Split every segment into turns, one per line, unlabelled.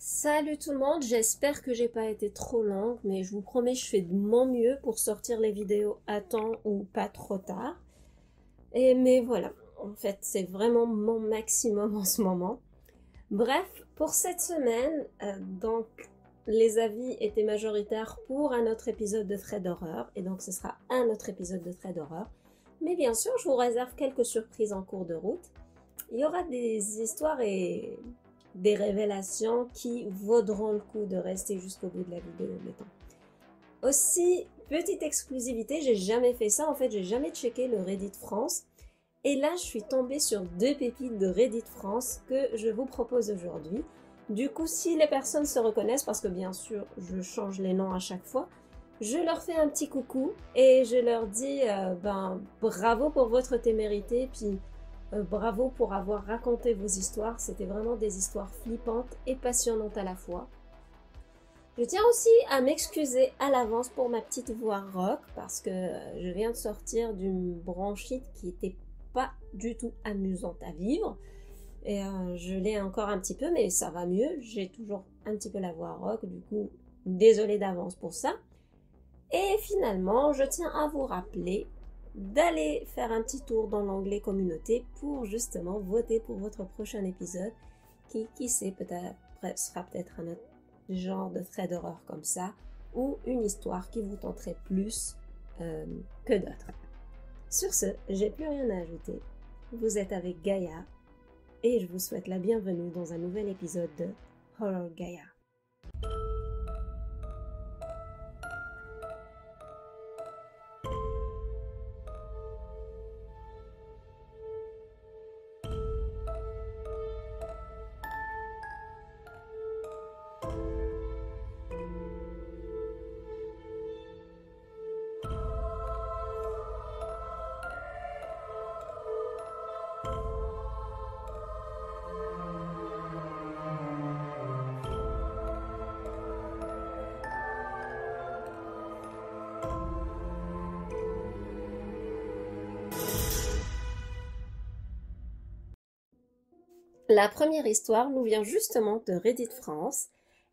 Salut tout le monde, j'espère que j'ai pas été trop longue, mais je vous promets, je fais de mon mieux pour sortir les vidéos à temps ou pas trop tard. Mais voilà, en fait, c'est vraiment mon maximum en ce moment. Bref, pour cette semaine, donc les avis étaient majoritaires pour un autre épisode de Traits d'horreur, et donc ce sera un autre épisode de Traits d'horreur. Mais bien sûr, je vous réserve quelques surprises en cours de route. Il y aura des histoires et des révélations qui vaudront le coup de rester jusqu'au bout de la vidéo, mettons. Aussi, petite exclusivité, j'ai jamais fait ça, en fait, j'ai jamais checké le Reddit France. Et là, je suis tombée sur deux pépites de Reddit France que je vous propose aujourd'hui. Du coup, si les personnes se reconnaissent, parce que bien sûr, je change les noms à chaque fois, je leur fais un petit coucou et je leur dis bravo pour votre témérité, puis bravo pour avoir raconté vos histoires. C'était vraiment des histoires flippantes et passionnantes à la fois. Je tiens aussi à m'excuser à l'avance pour ma petite voix rock parce que je viens de sortir d'une bronchite qui était pas du tout amusante à vivre. Et je l'ai encore un petit peu, mais ça va mieux. J'ai toujours un petit peu la voix rock, du coup, désolée d'avance pour ça. Et finalement, je tiens à vous rappeler d'aller faire un petit tour dans l'onglet communauté pour justement voter pour votre prochain épisode qui sait, peut-être sera peut-être un autre genre de trait d'horreur comme ça ou une histoire qui vous tenterait plus que d'autres. Sur ce, j'ai plus rien à ajouter. Vous êtes avec Gaïa et je vous souhaite la bienvenue dans un nouvel épisode de Horror Gaïa. La première histoire nous vient justement de Reddit France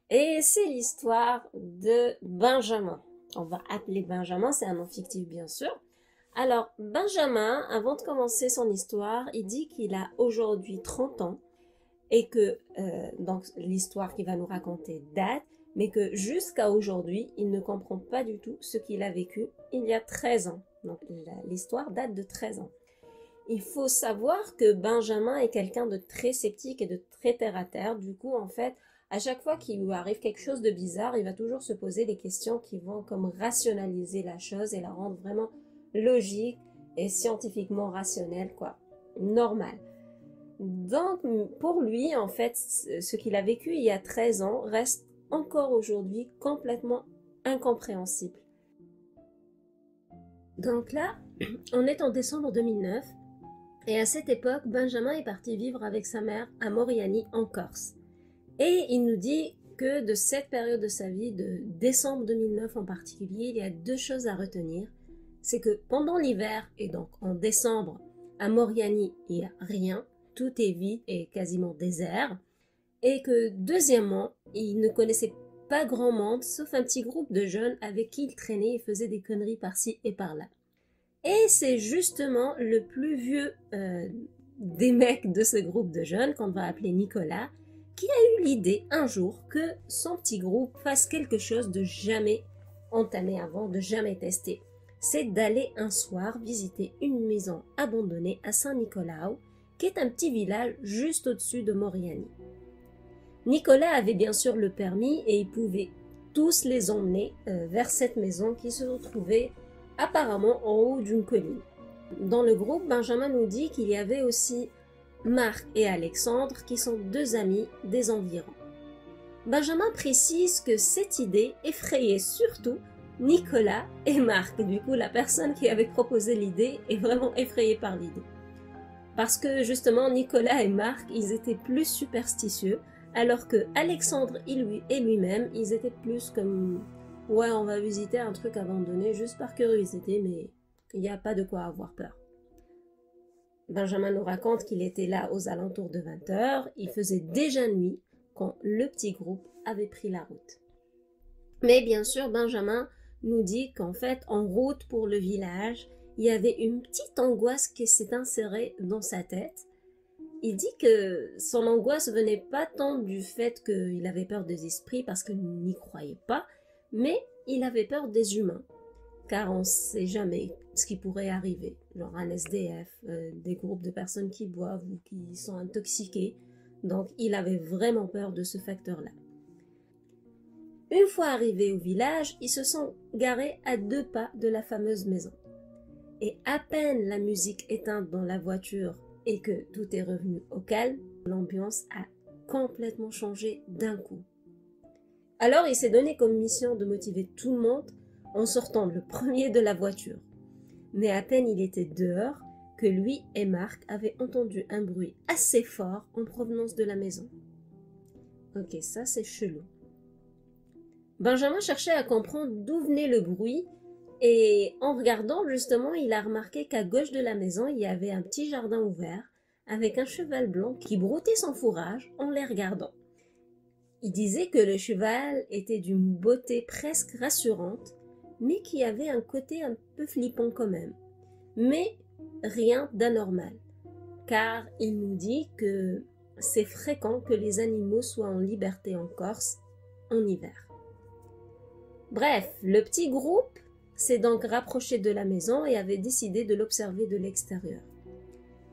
et c'est l'histoire de Benjamin. On va appeler Benjamin, c'est un nom fictif bien sûr. Alors Benjamin, avant de commencer son histoire, il dit qu'il a aujourd'hui 30 ans et que donc l'histoire qu'il va nous raconter date, mais que jusqu'à aujourd'hui, il ne comprend pas du tout ce qu'il a vécu il y a 13 ans. Donc l'histoire date de 13 ans. Il faut savoir que Benjamin est quelqu'un de très sceptique et de très terre-à-terre. Du coup, en fait, à chaque fois qu'il lui arrive quelque chose de bizarre, il va toujours se poser des questions qui vont comme rationaliser la chose et la rendre vraiment logique et scientifiquement rationnelle, quoi. Normal. Donc, pour lui, en fait, ce qu'il a vécu il y a 13 ans reste encore aujourd'hui complètement incompréhensible. Donc là, on est en décembre 2009. Et à cette époque, Benjamin est parti vivre avec sa mère à Moriani, en Corse. Et il nous dit que de cette période de sa vie, de décembre 2009 en particulier, il y a deux choses à retenir. C'est que pendant l'hiver, et donc en décembre, à Moriani, il n'y a rien, tout est vide et quasiment désert. Et que deuxièmement, il ne connaissait pas grand monde, sauf un petit groupe de jeunes avec qui il traînait et faisait des conneries par-ci et par-là. Et c'est justement le plus vieux des mecs de ce groupe de jeunes, qu'on va appeler Nicolas, qui a eu l'idée un jour que son petit groupe fasse quelque chose de jamais entamé avant, de jamais testé. C'est d'aller un soir visiter une maison abandonnée à Saint-Nicolas, qui est un petit village juste au-dessus de Moriani. Nicolas avait bien sûr le permis et il pouvait tous les emmener vers cette maison qui se trouvait apparemment en haut d'une colline. Dans le groupe, Benjamin nous dit qu'il y avait aussi Marc et Alexandre qui sont deux amis des environs. Benjamin précise que cette idée effrayait surtout Nicolas et Marc. Du coup, la personne qui avait proposé l'idée est vraiment effrayée par l'idée. Parce que justement, Nicolas et Marc, ils étaient plus superstitieux, alors que Alexandre et lui-même, ils étaient plus comme... Ouais, on va visiter un truc abandonné juste par curiosité, mais il n'y a pas de quoi avoir peur. Benjamin nous raconte qu'il était là aux alentours de 20h, il faisait déjà nuit, quand le petit groupe avait pris la route. Mais bien sûr, Benjamin nous dit qu'en fait, en route pour le village, il y avait une petite angoisse qui s'est insérée dans sa tête. Il dit que son angoisse venait pas tant du fait qu'il avait peur des esprits parce qu'il n'y croyait pas, mais il avait peur des humains, car on ne sait jamais ce qui pourrait arriver, genre un SDF, des groupes de personnes qui boivent ou qui sont intoxiquées. Donc il avait vraiment peur de ce facteur-là. Une fois arrivés au village, ils se sont garés à 2 pas de la fameuse maison. Et à peine la musique éteinte dans la voiture et que tout est revenu au calme, l'ambiance a complètement changé d'un coup. Alors il s'est donné comme mission de motiver tout le monde en sortant le premier de la voiture. Mais à peine il était dehors que lui et Marc avaient entendu un bruit assez fort en provenance de la maison. Ok, ça c'est chelou. Benjamin cherchait à comprendre d'où venait le bruit et en regardant justement, il a remarqué qu'à gauche de la maison, il y avait un petit jardin ouvert avec un cheval blanc qui broutait son fourrage en les regardant. Il disait que le cheval était d'une beauté presque rassurante, mais qui avait un côté un peu flippant quand même. Mais rien d'anormal, car il nous dit que c'est fréquent que les animaux soient en liberté en Corse en hiver. Bref, le petit groupe s'est donc rapproché de la maison et avait décidé de l'observer de l'extérieur.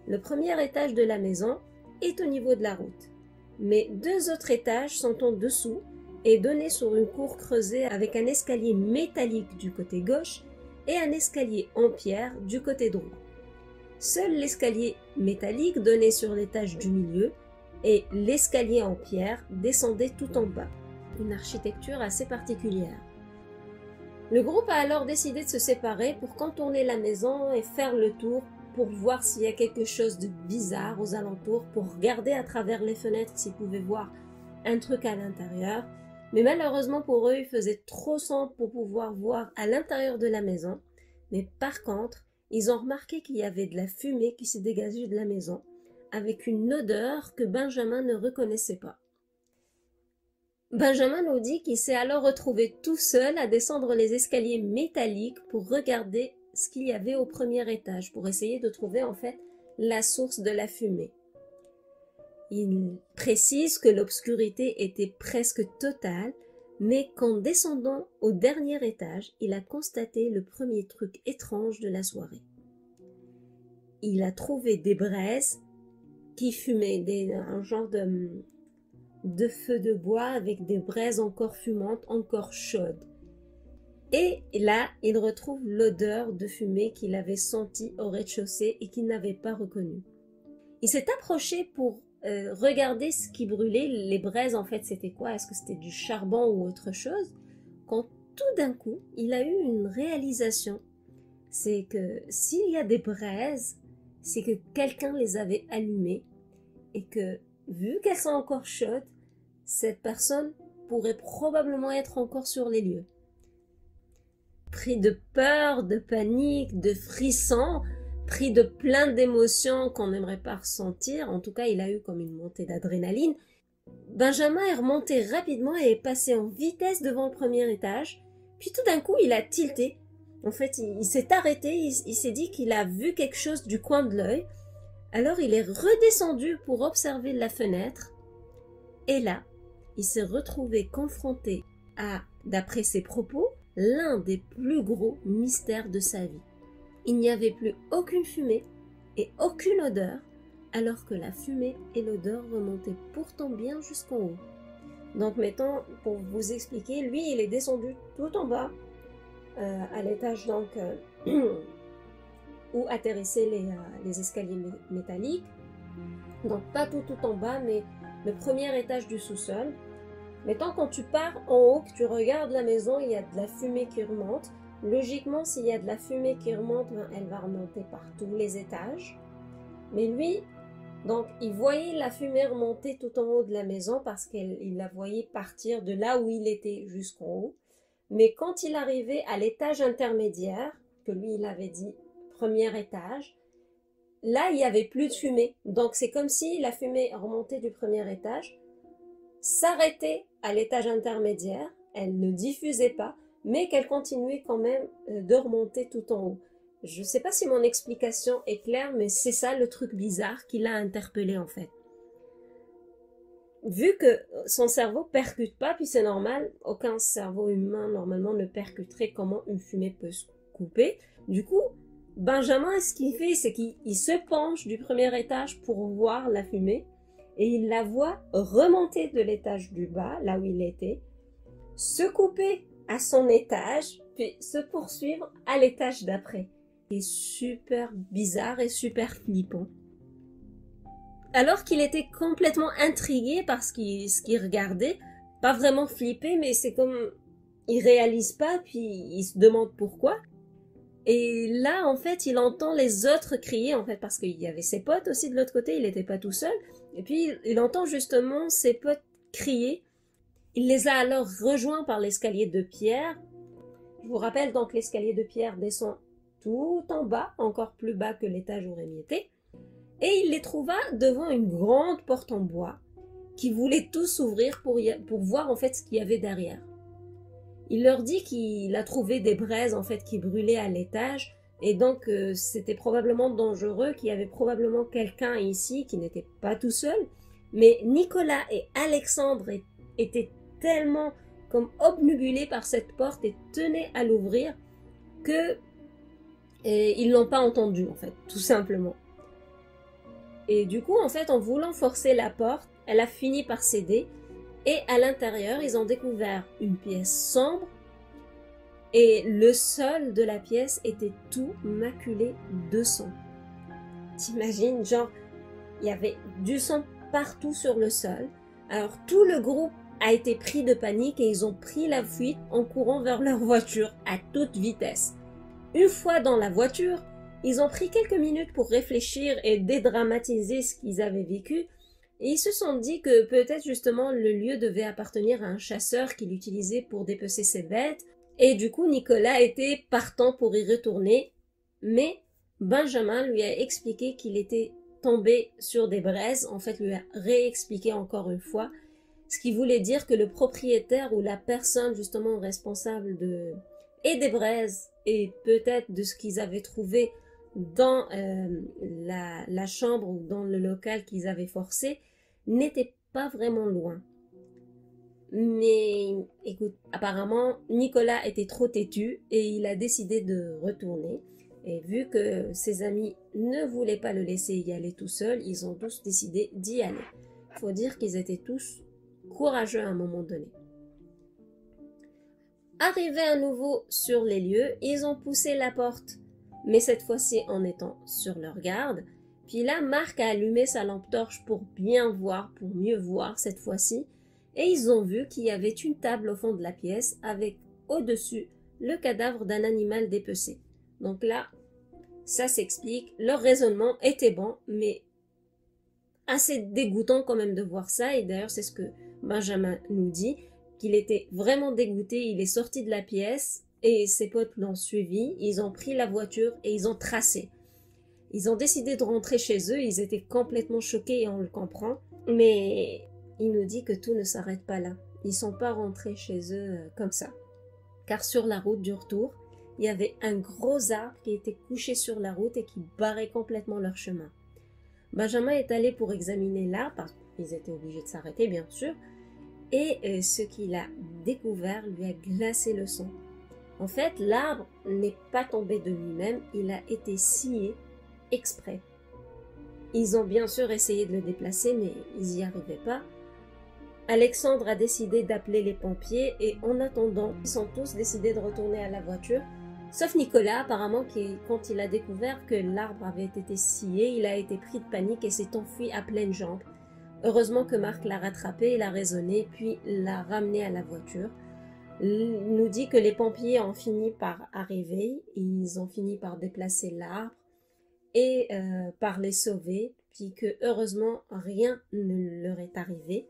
Le premier étage de la maison est au niveau de la route, mais 2 autres étages sont en dessous et donnés sur une cour creusée avec un escalier métallique du côté gauche et un escalier en pierre du côté droit. Seul l'escalier métallique donnait sur l'étage du milieu et l'escalier en pierre descendait tout en bas. Une architecture assez particulière. Le groupe a alors décidé de se séparer pour contourner la maison et faire le tour pour voir s'il y a quelque chose de bizarre aux alentours, pour regarder à travers les fenêtres s'ils pouvaient voir un truc à l'intérieur. Mais malheureusement pour eux, il faisait trop sombre pour pouvoir voir à l'intérieur de la maison. Mais par contre, ils ont remarqué qu'il y avait de la fumée qui s'est dégagée de la maison, avec une odeur que Benjamin ne reconnaissait pas. Benjamin nous dit qu'il s'est alors retrouvé tout seul à descendre les escaliers métalliques pour regarder ce qu'il y avait au premier étage, pour essayer de trouver en fait la source de la fumée. Il précise que l'obscurité était presque totale, mais qu'en descendant au dernier étage, il a constaté le premier truc étrange de la soirée. Il a trouvé des braises qui fumaient, un genre de feu de bois avec des braises encore fumantes, encore chaudes. Et là, il retrouve l'odeur de fumée qu'il avait sentie au rez-de-chaussée et qu'il n'avait pas reconnue. Il s'est approché pour regarder ce qui brûlait. Les braises, en fait, c'était quoi? Est-ce que c'était du charbon ou autre chose? Quand tout d'un coup, il a eu une réalisation. C'est que s'il y a des braises, c'est que quelqu'un les avait allumées et que, vu qu'elles sont encore chaudes, cette personne pourrait probablement être encore sur les lieux. Pris de peur, de panique, de frissons, pris de plein d'émotions qu'on n'aimerait pas ressentir, en tout cas il a eu comme une montée d'adrénaline, Benjamin est remonté rapidement et est passé en vitesse devant le premier étage, puis tout d'un coup il a tilté. En fait il s'est arrêté, il s'est dit qu'il a vu quelque chose du coin de l'œil, alors il est redescendu pour observer la fenêtre, et là, il s'est retrouvé confronté à, d'après ses propos, l'un des plus gros mystères de sa vie. Il n'y avait plus aucune fumée et aucune odeur, alors que la fumée et l'odeur remontaient pourtant bien jusqu'en haut. Donc mettons, pour vous expliquer, lui il est descendu tout en bas, à l'étage donc où atterrissaient les escaliers métalliques. Donc pas tout en bas, mais le premier étage du sous-sol. Mettons, quand tu pars en haut, que tu regardes la maison, il y a de la fumée qui remonte. Logiquement, s'il y a de la fumée qui remonte, elle va remonter par tous les étages. Mais lui, donc, il voyait la fumée remonter tout en haut de la maison parce qu'il la voyait partir de là où il était jusqu'en haut. Mais quand il arrivait à l'étage intermédiaire, que lui, il avait dit premier étage, là, il n'y avait plus de fumée. Donc, c'est comme si la fumée remontait du premier étage, s'arrêtait à l'étage intermédiaire, elle ne diffusait pas, mais qu'elle continuait quand même de remonter tout en haut. Je ne sais pas si mon explication est claire, mais c'est ça le truc bizarre qui l'a interpellé en fait. Vu que son cerveau percute pas, puis c'est normal, aucun cerveau humain normalement ne percuterait comment une fumée peut se couper. Du coup, Benjamin, ce qu'il fait, c'est qu'il se penche du premier étage pour voir la fumée et il la voit remonter de l'étage du bas, là où il était, se couper à son étage, puis se poursuivre à l'étage d'après. C'est super bizarre et super flippant. Alors qu'il était complètement intrigué par ce qu'il regardait, pas vraiment flippé, mais c'est comme il réalise pas, puis il se demande pourquoi. Et là, en fait, il entend les autres crier, en fait, parce qu'il y avait ses potes aussi de l'autre côté, il n'était pas tout seul. Et puis, il entend justement ses potes crier. Il les a alors rejoints par l'escalier de pierre. Je vous rappelle donc, l'escalier de pierre descend tout en bas, encore plus bas que l'étage où Rémi était. Et il les trouva devant une grande porte en bois qui voulait tous ouvrir pour voir en fait ce qu'il y avait derrière. Il leur dit qu'il a trouvé des braises en fait qui brûlaient à l'étage et donc c'était probablement dangereux, qu'il y avait probablement quelqu'un ici qui n'était pas tout seul. Mais Nicolas et Alexandre étaient tellement comme obnubilés par cette porte et tenaient à l'ouvrir que ils l'ont pas entendu en fait, tout simplement. Et du coup, en fait, en voulant forcer la porte, elle a fini par céder. Et à l'intérieur, ils ont découvert une pièce sombre. Et le sol de la pièce était tout maculé de sang. T'imagines, genre, il y avait du sang partout sur le sol. Alors tout le groupe a été pris de panique et ils ont pris la fuite en courant vers leur voiture à toute vitesse. Une fois dans la voiture, ils ont pris quelques minutes pour réfléchir et dédramatiser ce qu'ils avaient vécu, et ils se sont dit que peut-être justement le lieu devait appartenir à un chasseur qui l'utilisait pour dépecer ses bêtes, et du coup Nicolas était partant pour y retourner, mais Benjamin lui a expliqué qu'il était tombé sur des braises, en fait lui a réexpliqué encore une fois, ce qui voulait dire que le propriétaire ou la personne justement responsable et des braises et peut-être de ce qu'ils avaient trouvé dans la chambre ou dans le local qu'ils avaient forcé n'était pas vraiment loin. Mais écoute, apparemment Nicolas était trop têtu et il a décidé de retourner. Et vu que ses amis ne voulaient pas le laisser y aller tout seul, ils ont tous décidé d'y aller. Faut dire qu'ils étaient tous courageux à un moment donné. Arrivés à nouveau sur les lieux, ils ont poussé la porte, mais cette fois-ci en étant sur leur garde. Puis là, Marc a allumé sa lampe torche pour bien voir, pour mieux voir cette fois-ci, et ils ont vu qu'il y avait une table au fond de la pièce avec au-dessus le cadavre d'un animal dépecé. Donc là, ça s'explique, leur raisonnement était bon, mais assez dégoûtant quand même de voir ça, et d'ailleurs c'est ce que Benjamin nous dit, qu'il était vraiment dégoûté, il est sorti de la pièce, et ses potes l'ont suivi, ils ont pris la voiture et ils ont tracé. Ils ont décidé de rentrer chez eux, ils étaient complètement choqués et on le comprend, mais il nous dit que tout ne s'arrête pas là. Ils sont pas rentrés chez eux comme ça. Car sur la route du retour, il y avait un gros arbre qui était couché sur la route et qui barrait complètement leur chemin. Benjamin est allé pour examiner l'arbre, parce qu'ils étaient obligés de s'arrêter bien sûr, et ce qu'il a découvert lui a glacé le sang. En fait, l'arbre n'est pas tombé de lui-même, il a été scié exprès. Ils ont bien sûr essayé de le déplacer, mais ils n'y arrivaient pas. Alexandre a décidé d'appeler les pompiers et en attendant, ils sont tous décidés de retourner à la voiture, sauf Nicolas apparemment qui, quand il a découvert que l'arbre avait été scié, il a été pris de panique et s'est enfui à pleines jambes. Heureusement que Marc l'a rattrapé, l'a raisonné, puis l'a ramené à la voiture. Il nous dit que les pompiers ont fini par arriver, ils ont fini par déplacer l'arbre et par les sauver, puis que heureusement rien ne leur est arrivé.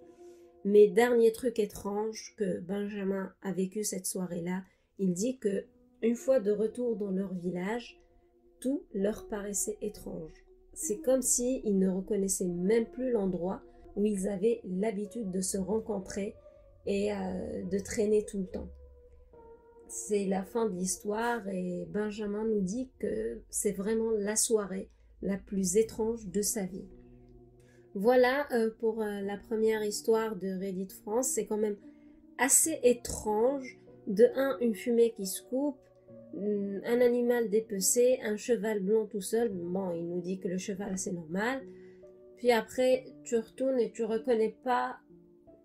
Mais dernier truc étrange que Benjamin a vécu cette soirée-là, il dit que une fois de retour dans leur village, tout leur paraissait étrange. C'est comme si ils ne reconnaissaient même plus l'endroit où ils avaient l'habitude de se rencontrer et de traîner tout le temps. C'est la fin de l'histoire et Benjamin nous dit que c'est vraiment la soirée la plus étrange de sa vie. Voilà pour la première histoire de Reddit France. C'est quand même assez étrange. De un, une fumée qui se coupe, un animal dépecé, un cheval blanc tout seul. Bon, il nous dit que le cheval c'est normal. Puis après, tu retournes et tu reconnais pas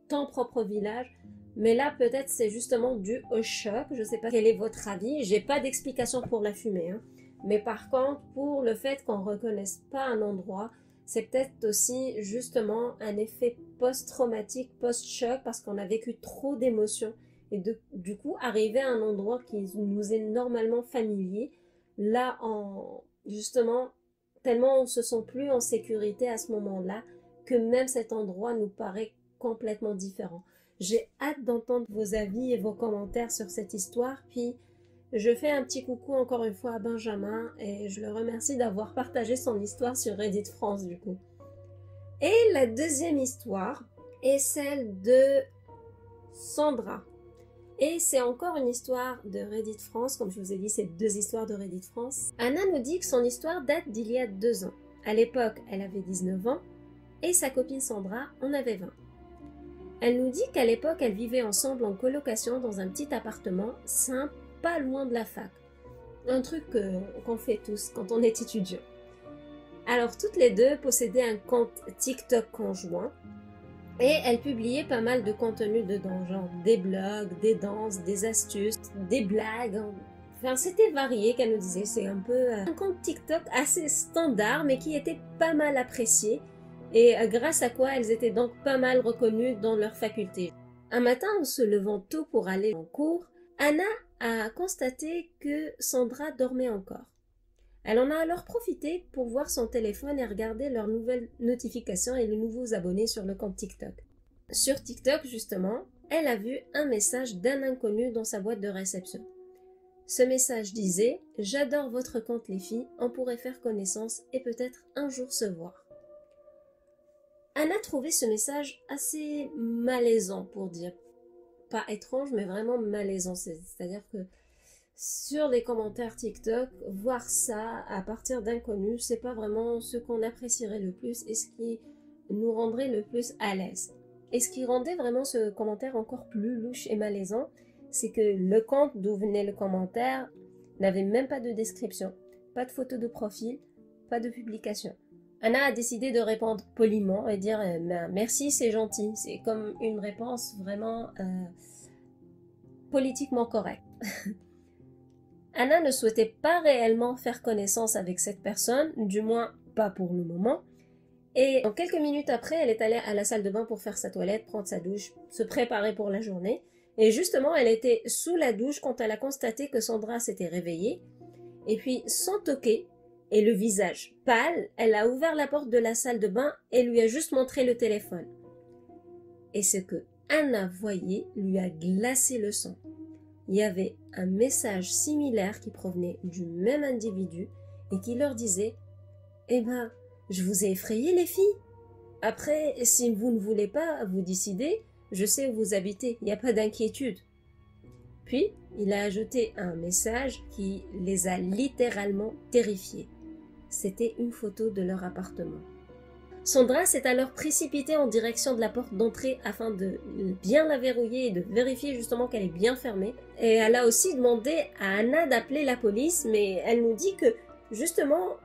ton propre village. Mais là, peut-être c'est justement dû au choc. Je sais pas quel est votre avis. J'ai pas d'explication pour la fumée, hein. Mais par contre, pour le fait qu'on reconnaisse pas un endroit, c'est peut-être aussi justement un effet post-traumatique, post-choc, parce qu'on a vécu trop d'émotions. Et du coup, arriver à un endroit qui nous est normalement familier, là, justement, tellement on se sent plus en sécurité à ce moment-là, que même cet endroit nous paraît complètement différent. J'ai hâte d'entendre vos avis et vos commentaires sur cette histoire, puis je fais un petit coucou encore une fois à Benjamin et je le remercie d'avoir partagé son histoire sur Reddit France du coup. Et la deuxième histoire est celle de Sandra. Et c'est encore une histoire de Reddit France, comme je vous ai dit, c'est 2 histoires de Reddit France. Anna nous dit que son histoire date d'il y a 2 ans. À l'époque, elle avait 19 ans et sa copine Sandra en avait 20. Elle nous dit qu'à l'époque, elles vivaient ensemble en colocation dans un petit appartement simple, pas loin de la fac. Un truc qu'on fait tous quand on est étudiant. Alors, toutes les deux possédaient un compte TikTok conjoint et elles publiaient pas mal de contenu dedans, genre des blogs, des danses, des astuces, des blagues. Enfin, c'était varié qu'elle nous disait. C'est un peu un compte TikTok assez standard, mais qui était pas mal apprécié. Et grâce à quoi elles étaient donc pas mal reconnues dans leur faculté. Un matin, en se levant tôt pour aller en cours, Anna a constaté que Sandra dormait encore. Elle en a alors profité pour voir son téléphone et regarder leurs nouvelles notifications et les nouveaux abonnés sur le compte TikTok. Sur TikTok, justement, elle a vu un message d'un inconnu dans sa boîte de réception. Ce message disait « J'adore votre compte les filles, on pourrait faire connaissance et peut-être un jour se voir ». Anna trouvait ce message assez malaisant pour dire, pas étrange mais vraiment malaisant, c'est-à-dire que sur les commentaires TikTok, voir ça à partir d'inconnus, c'est pas vraiment ce qu'on apprécierait le plus et ce qui nous rendrait le plus à l'aise. Et ce qui rendait vraiment ce commentaire encore plus louche et malaisant, c'est que le compte d'où venait le commentaire n'avait même pas de description, pas de photo de profil, pas de publication. Anna a décidé de répondre poliment et dire merci, c'est gentil. C'est comme une réponse vraiment politiquement correcte. Anna ne souhaitait pas réellement faire connaissance avec cette personne, du moins pas pour le moment. Et en quelques minutes après, elle est allée à la salle de bain pour faire sa toilette, prendre sa douche, se préparer pour la journée. Et justement, elle était sous la douche quand elle a constaté que Sandra s'était réveillée. Et puis, sans toquer, et le visage pâle, elle a ouvert la porte de la salle de bain et lui a juste montré le téléphone. Et ce que Anna voyait lui a glacé le sang. Il y avait un message similaire qui provenait du même individu et qui leur disait « Eh ben, je vous ai effrayé les filles. Après, si vous ne voulez pas vous décider, je sais où vous habitez, il n'y a pas d'inquiétude. » Puis, il a ajouté un message qui les a littéralement terrifiés. C'était une photo de leur appartement. Sandra s'est alors précipitée en direction de la porte d'entrée afin de bien la verrouiller et de vérifier justement qu'elle est bien fermée. Et elle a aussi demandé à Anna d'appeler la police, mais elle nous dit que justement,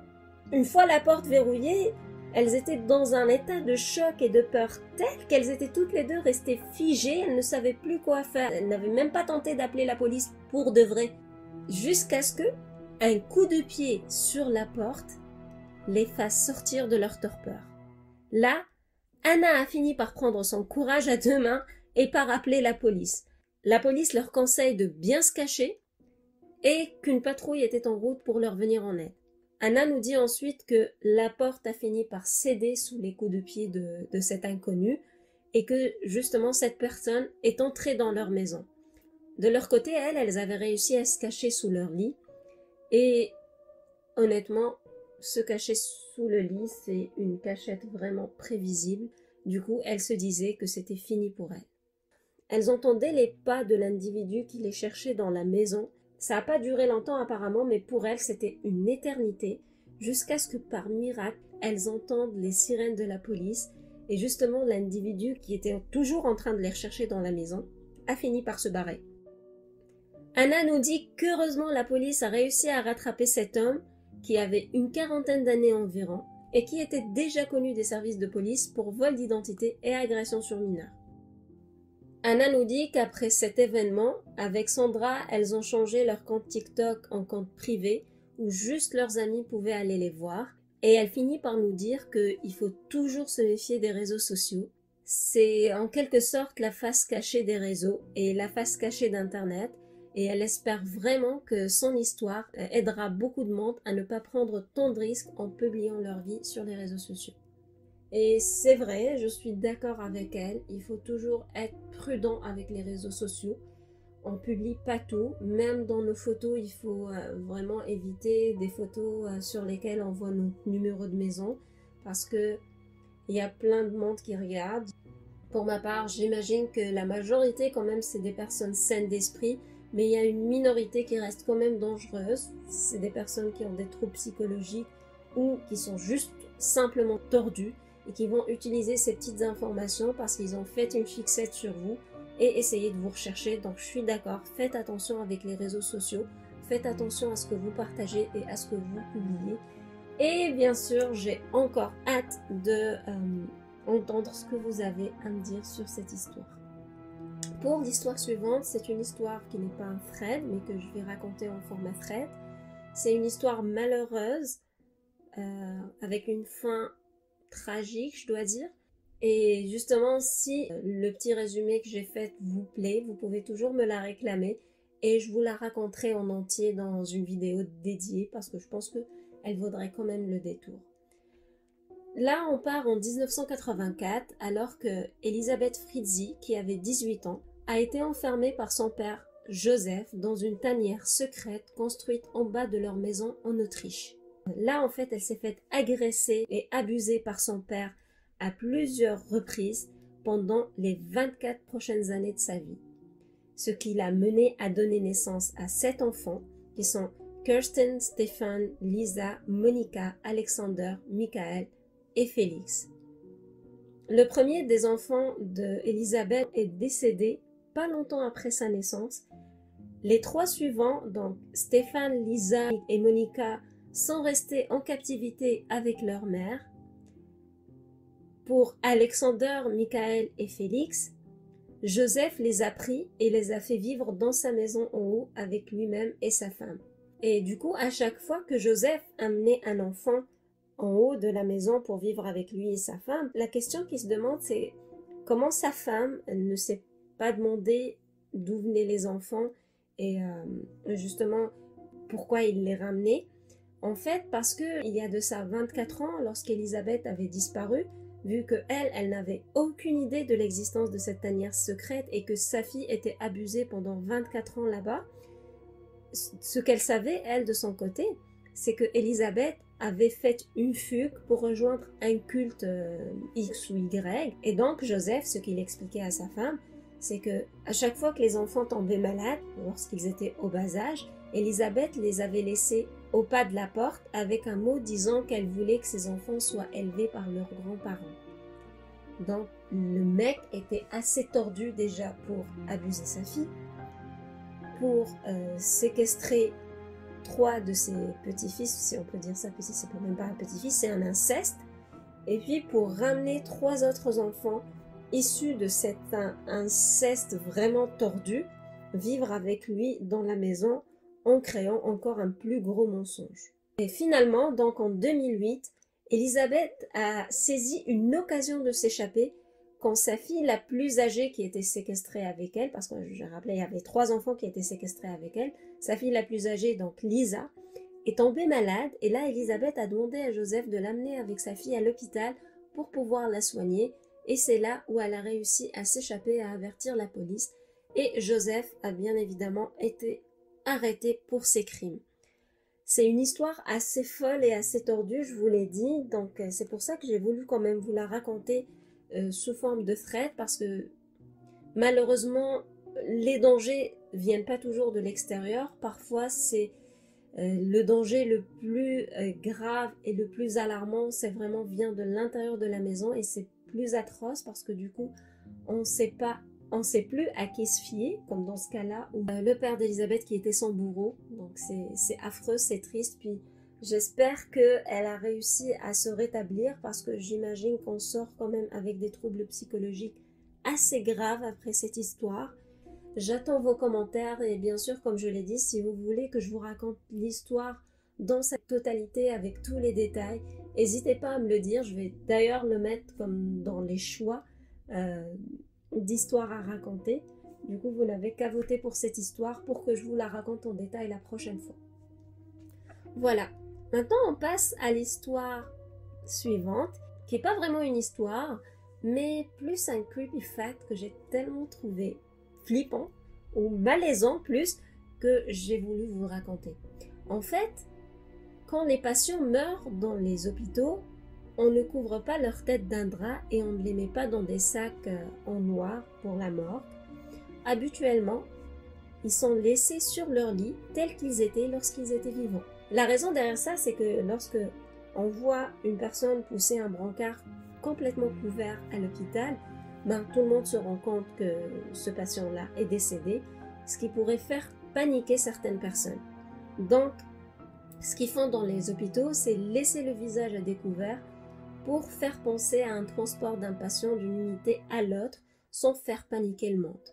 une fois la porte verrouillée, elles étaient dans un état de choc et de peur tel qu'elles étaient toutes les deux restées figées, elles ne savaient plus quoi faire. Elles n'avaient même pas tenté d'appeler la police pour de vrai. Jusqu'à ce que un coup de pied sur la porte les fasse sortir de leur torpeur. Là, Anna a fini par prendre son courage à 2 mains et par appeler la police. La police leur conseille de bien se cacher et qu'une patrouille était en route pour leur venir en aide. Anna nous dit ensuite que la porte a fini par céder sous les coups de pied de cet inconnu et que justement cette personne est entrée dans leur maison. De leur côté, elles avaient réussi à se cacher sous leur lit et honnêtement, se cacher sous le lit, c'est une cachette vraiment prévisible. Du coup, elles se disaient que c'était fini pour elles. Elles entendaient les pas de l'individu qui les cherchait dans la maison. Ça n'a pas duré longtemps apparemment, mais pour elles, c'était une éternité, jusqu'à ce que par miracle, elles entendent les sirènes de la police, et justement l'individu qui était toujours en train de les rechercher dans la maison a fini par se barrer. Anna nous dit qu'heureusement la police a réussi à rattraper cet homme qui avait une quarantaine d'années environ et qui était déjà connu des services de police pour vol d'identité et agression sur mineurs. Anna nous dit qu'après cet événement, avec Sandra, elles ont changé leur compte TikTok en compte privé où juste leurs amis pouvaient aller les voir. Et elle finit par nous dire qu'il faut toujours se méfier des réseaux sociaux. C'est en quelque sorte la face cachée des réseaux et la face cachée d'Internet. Et elle espère vraiment que son histoire aidera beaucoup de monde à ne pas prendre tant de risques en publiant leur vie sur les réseaux sociaux. Et c'est vrai, je suis d'accord avec elle, il faut toujours être prudent avec les réseaux sociaux. On publie pas tout, même dans nos photos, il faut vraiment éviter des photos sur lesquelles on voit notre numéro de maison parce que il y a plein de monde qui regarde. Pour ma part, j'imagine que la majorité quand même c'est des personnes saines d'esprit, mais il y a une minorité qui reste quand même dangereuse. C'est des personnes qui ont des troubles psychologiques ou qui sont juste simplement tordues et qui vont utiliser ces petites informations parce qu'ils ont fait une fixette sur vous et essayer de vous rechercher. Donc je suis d'accord, faites attention avec les réseaux sociaux, faites attention à ce que vous partagez et à ce que vous publiez. Et bien sûr, j'ai encore hâte de entendre ce que vous avez à me dire sur cette histoire. Pour l'histoire suivante, c'est une histoire qui n'est pas un thread, mais que je vais raconter en format thread. C'est une histoire malheureuse, avec une fin tragique, je dois dire. Et justement, si le petit résumé que j'ai fait vous plaît, vous pouvez toujours me la réclamer et je vous la raconterai en entier dans une vidéo dédiée parce que je pense qu'elle vaudrait quand même le détour. Là, on part en 1984 alors que Elisabeth Frizzi, qui avait 18 ans, a été enfermée par son père Joseph dans une tanière secrète construite en bas de leur maison en Autriche. Là, en fait, elle s'est faite agresser et abuser par son père à plusieurs reprises pendant les 24 prochaines années de sa vie. Ce qui l'a menée à donner naissance à 7 enfants qui sont Kirsten, Stéphane, Lisa, Monica, Alexander, Michael et Félix. Le premier des enfants d'Elisabeth est décédé pas longtemps après sa naissance. Les 3 suivants, donc Stéphane, Lisa et Monica, sont restés en captivité avec leur mère. Pour Alexander, Michael et Félix, Joseph les a pris et les a fait vivre dans sa maison en haut avec lui-même et sa femme. Et du coup, à chaque fois que Joseph amenait un enfant en haut de la maison pour vivre avec lui et sa femme, la question qui se demande c'est comment sa femme ne s'est pas demandé d'où venaient les enfants et justement pourquoi il les ramenait. En fait, parce que il y a de ça 24 ans, lorsqu'Elisabeth avait disparu, vu que elle n'avait aucune idée de l'existence de cette tanière secrète et que sa fille était abusée pendant 24 ans là-bas, ce qu'elle savait, elle, de son côté, c'est que Elisabeth avait fait une fugue pour rejoindre un culte X ou Y. Et donc, Joseph, ce qu'il expliquait à sa femme, c'est que à chaque fois que les enfants tombaient malades, lorsqu'ils étaient au bas âge, Elisabeth les avait laissés au pas de la porte avec un mot disant qu'elle voulait que ses enfants soient élevés par leurs grands-parents. Donc, le mec était assez tordu déjà pour abuser sa fille, pour séquestrer 3 de ses petits-fils, si on peut dire ça, petit, c'est même pas un petit-fils, c'est un inceste, et puis pour ramener 3 autres enfants issus de cet inceste vraiment tordu, vivre avec lui dans la maison en créant encore un plus gros mensonge. Et finalement, donc en 2008, Elisabeth a saisi une occasion de s'échapper quand sa fille la plus âgée qui était séquestrée avec elle, parce que je rappelais, il y avait 3 enfants qui étaient séquestrés avec elle, sa fille la plus âgée, donc Lisa, est tombée malade et là Elisabeth a demandé à Joseph de l'amener avec sa fille à l'hôpital pour pouvoir la soigner et c'est là où elle a réussi à s'échapper, à avertir la police et Joseph a bien évidemment été arrêté pour ses crimes. C'est une histoire assez folle et assez tordue, je vous l'ai dit, donc c'est pour ça que j'ai voulu quand même vous la raconter sous forme de thread parce que malheureusement, les dangers viennent pas toujours de l'extérieur. Parfois, c'est le danger le plus grave et le plus alarmant, c'est vraiment vient de l'intérieur de la maison et c'est plus atroce parce que du coup, on sait plus à qui se fier, comme dans ce cas-là où le père d'Elisabeth qui était son bourreau. Donc c'est affreux, c'est triste. Puis j'espère qu'elle a réussi à se rétablir parce que j'imagine qu'on sort quand même avec des troubles psychologiques assez graves après cette histoire. J'attends vos commentaires et bien sûr, comme je l'ai dit, si vous voulez que je vous raconte l'histoire dans sa totalité avec tous les détails, n'hésitez pas à me le dire. Je vais d'ailleurs le mettre comme dans les choix d'histoires à raconter. Du coup, vous n'avez qu'à voter pour cette histoire pour que je vous la raconte en détail la prochaine fois. Voilà. Maintenant, on passe à l'histoire suivante, qui n'est pas vraiment une histoire, mais plus un creepy fact que j'ai tellement trouvé flippant ou malaisant plus que j'ai voulu vous raconter. En fait, quand les patients meurent dans les hôpitaux, on ne couvre pas leur tête d'un drap et on ne les met pas dans des sacs en noir pour la mort. Habituellement, ils sont laissés sur leur lit tels qu'ils étaient lorsqu'ils étaient vivants. La raison derrière ça, c'est que lorsque on voit une personne pousser un brancard complètement couvert à l'hôpital, tout le monde se rend compte que ce patient-là est décédé, ce qui pourrait faire paniquer certaines personnes. Donc, ce qu'ils font dans les hôpitaux, c'est laisser le visage à découvert pour faire penser à un transport d'un patient d'une unité à l'autre sans faire paniquer le monde.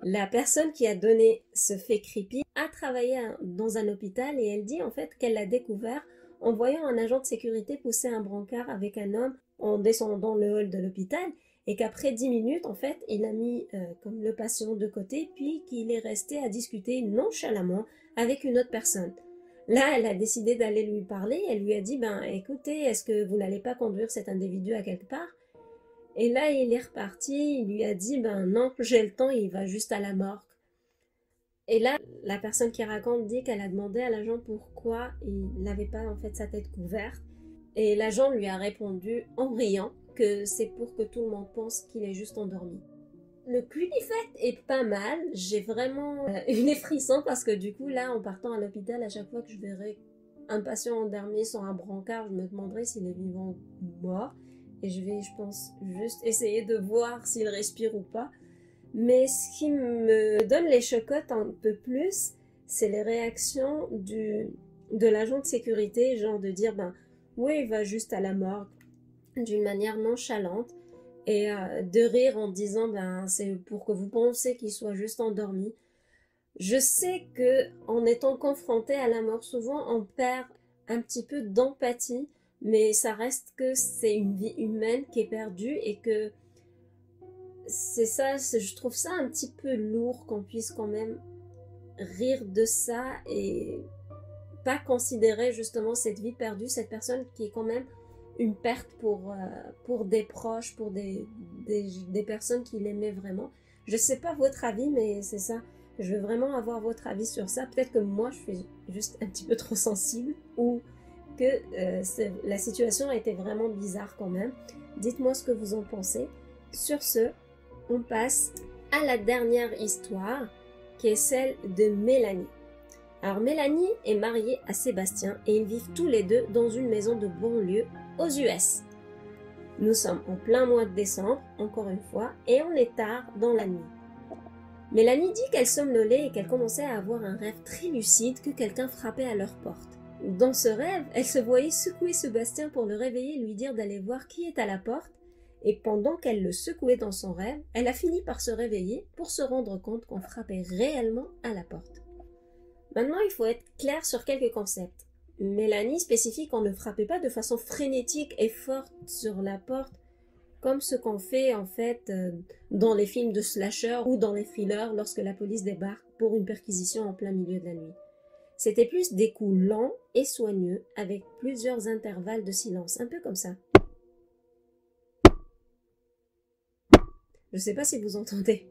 La personne qui a donné ce fait creepy a travaillé dans un hôpital et elle dit en fait qu'elle l'a découvert en voyant un agent de sécurité pousser un brancard avec un homme en descendant le hall de l'hôpital et qu'après 10 minutes, en fait, il a mis comme le patient de côté puis qu'il est resté à discuter nonchalamment avec une autre personne. Là, elle a décidé d'aller lui parler. Elle lui a dit, écoutez, est-ce que vous n'allez pas conduire cet individu à quelque part? Et là, il est reparti. Il lui a dit, non, j'ai le temps, il va juste à la morgue. Et là, la personne qui raconte dit qu'elle a demandé à l'agent pourquoi il n'avait pas en fait sa tête couverte. Et l'agent lui a répondu en riant que c'est pour que tout le monde pense qu'il est juste endormi. Le creepy fact est pas mal, j'ai vraiment eu les frissons parce que du coup là en partant à l'hôpital, à chaque fois que je verrai un patient endormi sur un brancard, je me demanderai s'il est vivant ou mort et je pense juste essayer de voir s'il respire ou pas. Mais ce qui me donne les chocottes un peu plus, c'est les réactions de l'agent de sécurité, genre de dire oui, il va juste à la morgue d'une manière nonchalante et de rire en disant c'est pour que vous pensiez qu'il soit juste endormi. Je sais que en étant confronté à la mort, souvent on perd un petit peu d'empathie, mais ça reste que c'est une vie humaine qui est perdue et que c'est ça, je trouve ça un petit peu lourd qu'on puisse quand même rire de ça et pas considérer justement cette vie perdue, cette personne qui est quand même une perte pour des proches, pour des personnes qui l'aimaient vraiment. Je sais pas votre avis, mais c'est ça. Je veux vraiment avoir votre avis sur ça. Peut-être que moi, je suis juste un petit peu trop sensible ou que la situation était vraiment bizarre quand même. Dites-moi ce que vous en pensez. Sur ce, on passe à la dernière histoire, qui est celle de Mélanie. Alors Mélanie est mariée à Sébastien et ils vivent tous les deux dans une maison de banlieue aux US. Nous sommes en plein mois de décembre, encore une fois, et on est tard dans la nuit. Mélanie dit qu'elle somnolait et qu'elle commençait à avoir un rêve très lucide que quelqu'un frappait à leur porte. Dans ce rêve, elle se voyait secouer Sébastien pour le réveiller et lui dire d'aller voir qui est à la porte, et pendant qu'elle le secouait dans son rêve, elle a fini par se réveiller pour se rendre compte qu'on frappait réellement à la porte. Maintenant, il faut être clair sur quelques concepts. Mélanie spécifie qu'on ne frappait pas de façon frénétique et forte sur la porte, comme ce qu'on fait en fait dans les films de slasher ou dans les thrillers lorsque la police débarque pour une perquisition en plein milieu de la nuit. C'était plus des coups lents et soigneux avec plusieurs intervalles de silence, un peu comme ça. Je ne sais pas si vous entendez.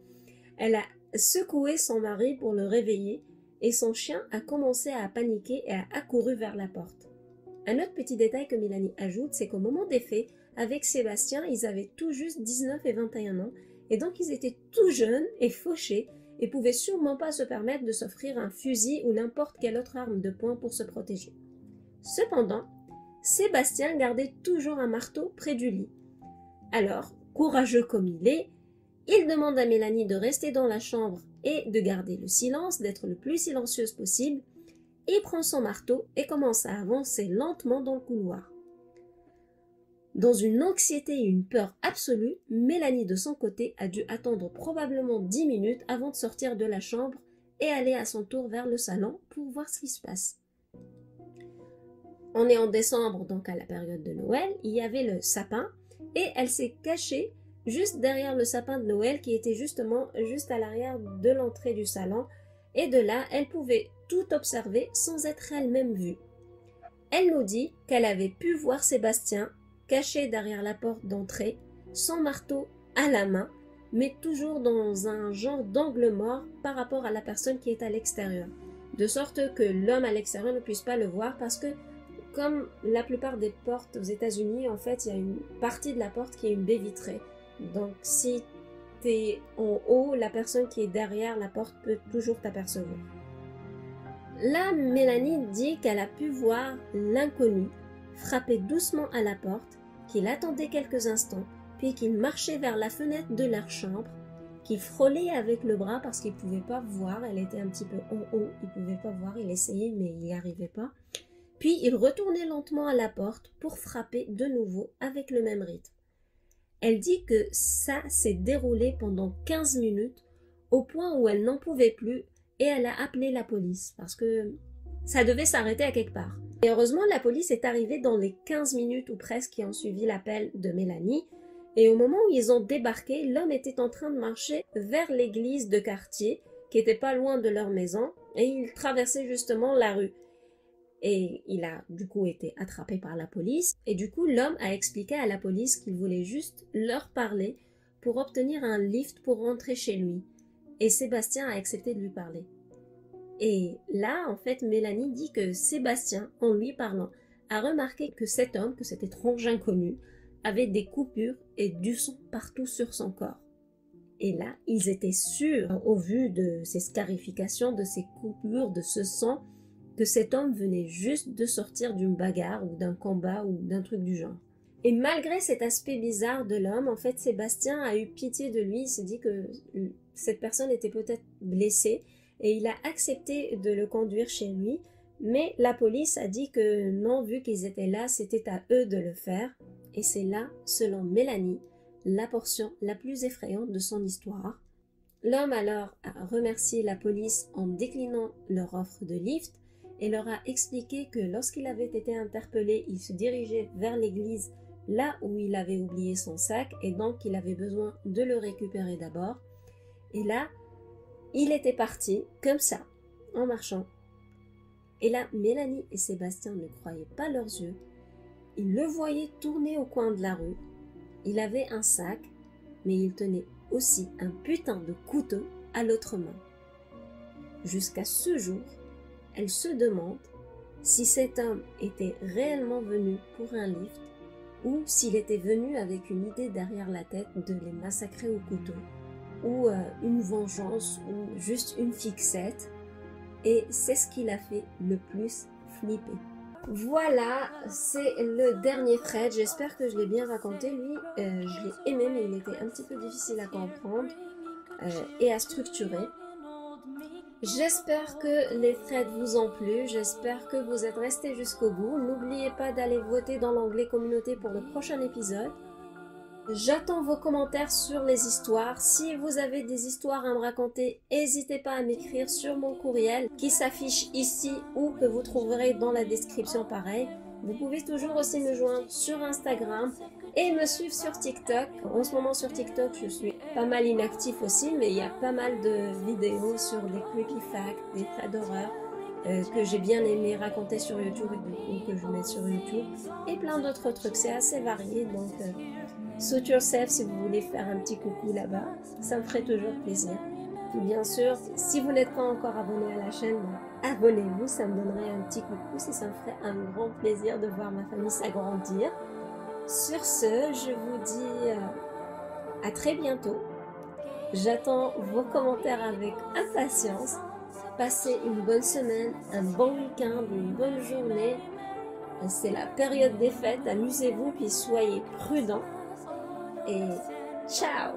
Elle a secoué son mari pour le réveiller et son chien a commencé à paniquer et a accouru vers la porte. Un autre petit détail que Mélanie ajoute, c'est qu'au moment des faits, avec Sébastien, ils avaient tout juste 19 et 21 ans, et donc ils étaient tout jeunes et fauchés, et pouvaient sûrement pas se permettre de s'offrir un fusil ou n'importe quelle autre arme de poing pour se protéger. Cependant, Sébastien gardait toujours un marteau près du lit. Alors, courageux comme il demande à Mélanie de rester dans la chambre et de garder le silence, d'être le plus silencieuse possible. Il prend son marteau et commence à avancer lentement dans le couloir. Dans une anxiété et une peur absolue, Mélanie de son côté a dû attendre probablement 10 minutes avant de sortir de la chambre et aller à son tour vers le salon pour voir ce qui se passe. On est en décembre, donc à la période de Noël, il y avait le sapin et elle s'est cachée juste derrière le sapin de Noël qui était justement juste à l'arrière de l'entrée du salon, et de là, elle pouvait tout observer sans être elle-même vue. Elle nous dit qu'elle avait pu voir Sébastien caché derrière la porte d'entrée, son marteau à la main, mais toujours dans un genre d'angle mort par rapport à la personne qui est à l'extérieur, de sorte que l'homme à l'extérieur ne puisse pas le voir, parce que comme la plupart des portes aux États-Unis, en fait, il y a une partie de la porte qui est une baie vitrée. Donc, si tu es en haut, la personne qui est derrière la porte peut toujours t'apercevoir. Là, Mélanie dit qu'elle a pu voir l'inconnu frapper doucement à la porte, qu'il attendait quelques instants, puis qu'il marchait vers la fenêtre de leur chambre, qu'il frôlait avec le bras parce qu'il ne pouvait pas voir, elle était un petit peu en haut, il ne pouvait pas voir, il essayait mais il n'y arrivait pas. Puis il retournait lentement à la porte pour frapper de nouveau avec le même rythme. Elle dit que ça s'est déroulé pendant 15 minutes, au point où elle n'en pouvait plus, et elle a appelé la police, parce que ça devait s'arrêter à quelque part. Et heureusement, la police est arrivée dans les 15 minutes ou presque qui ont suivi l'appel de Mélanie, et au moment où ils ont débarqué, l'homme était en train de marcher vers l'église de quartier, qui était pas loin de leur maison, et il traversait justement la rue. Et il a du coup été attrapé par la police, et du coup l'homme a expliqué à la police qu'il voulait juste leur parler pour obtenir un lift pour rentrer chez lui, et Sébastien a accepté de lui parler. Et là, en fait, Mélanie dit que Sébastien, en lui parlant, a remarqué que cet homme, que cet étrange inconnu, avait des coupures et du sang partout sur son corps. Et là, ils étaient sûrs, au vu de ces scarifications, de ces coupures, de ce sang, que cet homme venait juste de sortir d'une bagarre ou d'un combat ou d'un truc du genre. Et malgré cet aspect bizarre de l'homme, en fait, Sébastien a eu pitié de lui, il s'est dit que cette personne était peut-être blessée, et il a accepté de le conduire chez lui, mais la police a dit que non, vu qu'ils étaient là, c'était à eux de le faire, et c'est là, selon Mélanie, la portion la plus effrayante de son histoire. L'homme alors a remercié la police en déclinant leur offre de lift, et leur a expliqué que lorsqu'il avait été interpellé, il se dirigeait vers l'église, là où il avait oublié son sac, et donc il avait besoin de le récupérer d'abord. Et là, il était parti, comme ça, en marchant. Et là, Mélanie et Sébastien ne croyaient pas leurs yeux. Ils le voyaient tourner au coin de la rue. Il avait un sac, mais il tenait aussi un putain de couteau à l'autre main. Jusqu'à ce jour, elle se demande si cet homme était réellement venu pour un lift ou s'il était venu avec une idée derrière la tête de les massacrer au couteau, ou une vengeance, ou juste une fixette. Et c'est ce qui l'a fait le plus flipper. Voilà, c'est le dernier Fred. J'espère que je l'ai bien raconté. Lui, je l'ai aimé, mais il était un petit peu difficile à comprendre et à structurer. J'espère que les threads vous ont plu, j'espère que vous êtes restés jusqu'au bout. N'oubliez pas d'aller voter dans l'onglet communauté pour le prochain épisode. J'attends vos commentaires sur les histoires. Si vous avez des histoires à me raconter, n'hésitez pas à m'écrire sur mon courriel qui s'affiche ici ou que vous trouverez dans la description pareil. Vous pouvez toujours aussi me joindre sur Instagram et me suivre sur TikTok. En ce moment sur TikTok, je suis pas mal inactif aussi, mais il y a pas mal de vidéos sur des creepy facts, des faits d'horreur que j'ai bien aimé raconter sur YouTube ou que je mets sur YouTube, et plein d'autres trucs. C'est assez varié, donc suit yourself si vous voulez faire un petit coucou là-bas, ça me ferait toujours plaisir. Et bien sûr, si vous n'êtes pas encore abonné à la chaîne, abonnez-vous, ça me donnerait un petit coucou, si ça me ferait un grand plaisir de voir ma famille s'agrandir. Sur ce, je vous dis à très bientôt. J'attends vos commentaires avec impatience. Passez une bonne semaine, un bon week-end, une bonne journée. C'est la période des fêtes, amusez-vous puis soyez prudents. Et ciao!